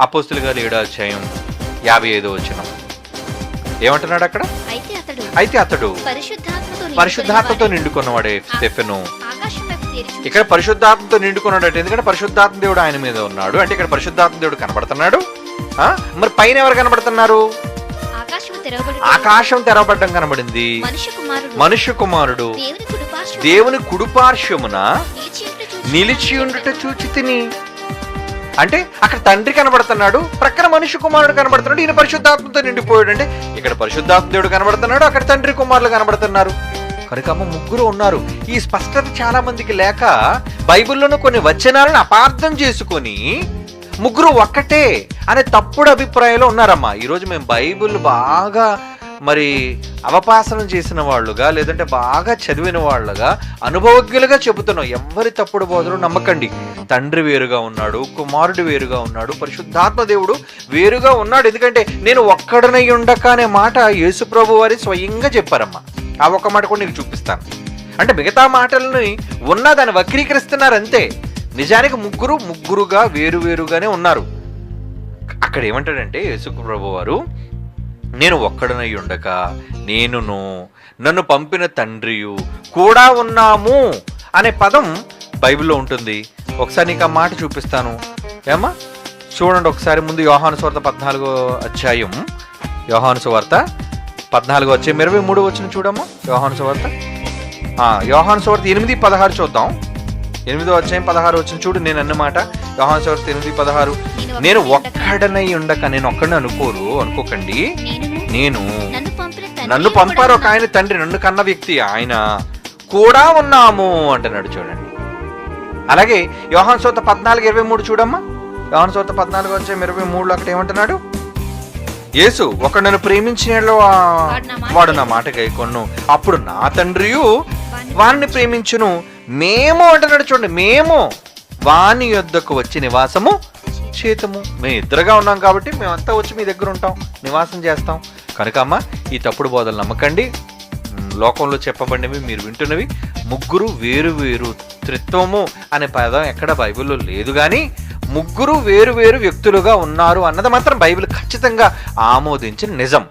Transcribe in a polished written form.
అపోస్తుల గారు 7వ అధ్యాయం 55వ వచనం ఏమంటున్నాడు అక్కడ? అయితే అతడు పరిశుద్ధాత్మతో నిండుకున్నవాడే స్టెఫెను. ఇక్కడ పరిశుద్ధాత్మతో నిండుకున్నాడు. ఎందుకంటే పరిశుద్ధాత్మ దేవుడు ఆయన మీద ఉన్నాడు. అంటే ఇక్కడ పరిశుద్ధాత్మ దేవుడు కనబడుతున్నాడు. మరి పైన ఎవరు కనబడుతున్నారు? ఆకాశం తెరవబడ్డం కనబడింది. మనుష్య కుమారుడు దేవుని కుడిపార్శ్వమున నిలిచి ఉండుట చూచి తిని. అంటే అక్కడ తండ్రి కనబడుతున్నాడు, ప్రక్కన మనుష్య కుమారుడు కనబడుతున్నాడు. ఈయన పరిశుద్ధాత్మతో నిండిపోయాడు. అంటే ఇక్కడ పరిశుద్ధాత్మ దేవుడు కనబడుతున్నాడు, అక్కడ తండ్రి కుమారులు కనబడుతున్నారు. కనుక ముగ్గురు ఉన్నారు. ఈ స్పష్టత చాలా మందికి లేక బైబిల్లోనూ కొన్ని వచనాలను అపార్థం చేసుకొని ముగ్గురు ఒక్కటే అనే తప్పుడు అభిప్రాయంలో ఉన్నారమ్మా. ఈరోజు మేము బైబిల్ బాగా అవపాసనం చేసిన వాళ్ళుగా, లేదంటే బాగా చదివిన వాళ్ళుగా, అనుభవజ్ఞులుగా చెబుతున్నాం. ఎవరి తప్పుడు బోధలు నమ్మకండి. తండ్రి వేరుగా ఉన్నాడు, కుమారుడు వేరుగా ఉన్నాడు, పరిశుద్ధాత్మ దేవుడు వేరుగా ఉన్నాడు. ఎందుకంటే నేను ఒక్కడనై ఉండక అనే మాట యేసు ప్రభు వారి స్వయంగా చెప్పారమ్మా. ఆ ఒక్క మాట కూడా నీకు చూపిస్తాను. అంటే మిగతా మాటలని దాన్ని వక్రీకరిస్తున్నారు అంతే. నిజానికి ముగ్గురుగా వేరుగానే ఉన్నారు. అక్కడ ఏమంటాడంటే యేసు ప్రభు వారు, నేను ఒక్కడనై ఉండక నేనును నన్ను పంపిన తండ్రియు కూడా ఉన్నాము అనే పదం బైబిల్లో ఉంటుంది. ఒకసారి నీకు ఆ మాట చూపిస్తాను. ఏమా చూడండి ఒకసారి. ముందు యోహాను సువార్త 14వ అధ్యాయం, యోహాను సువార్త 14వ అధ్యాయం 23వ వచనం చూడమ్మా. యోహాను సువార్త 8:16 చూద్దాం. 8వ అధ్యాయం 16 వచనం చూడు. నేను అన్నమాట యోహాను సువార్త 8:16, నేను ఒక్కడనై ఉండక, నేను ఒక్కడని అనుకోకండి, నేను నన్ను పంపారు ఒక ఆయన, తండ్రి నన్ను కన్న వ్యక్తి ఆయన కూడా ఉన్నాము అంటున్నాడు. చూడండి. అలాగే యోహాను సువార్త 14:23 చూడమ్మా. యోహాను సువార్త 14:23 అక్కడ ఏమంటున్నాడు? యేసు, ఒకడు నన్ను ప్రేమించిన వాడు నా మాట గైకొను, అప్పుడు నా తండ్రియు వారిని ప్రేమించును, మేము అంటున్నాడు. చూడండి, మేము వాని యొద్దకు వచ్చి నివాసము చేతము. మేము ఇద్దరుగా ఉన్నాం కాబట్టి మేమంతా వచ్చి మీ దగ్గర ఉంటాం, నివాసం చేస్తాం. కనుక అమ్మ, ఈ తప్పుడు బోధలు నమ్మకండి. లోకంలో చెప్పబడినవి మీరు వింటున్నవి. ముగ్గురు వేరు త్రిత్వము అనే పదం ఎక్కడ బైబిల్లో లేదు. కానీ ముగ్గురు వేరు వ్యక్తులుగా ఉన్నారు అన్నది మాత్రం బైబిల్ ఖచ్చితంగా ఆమోదించిన నిజం.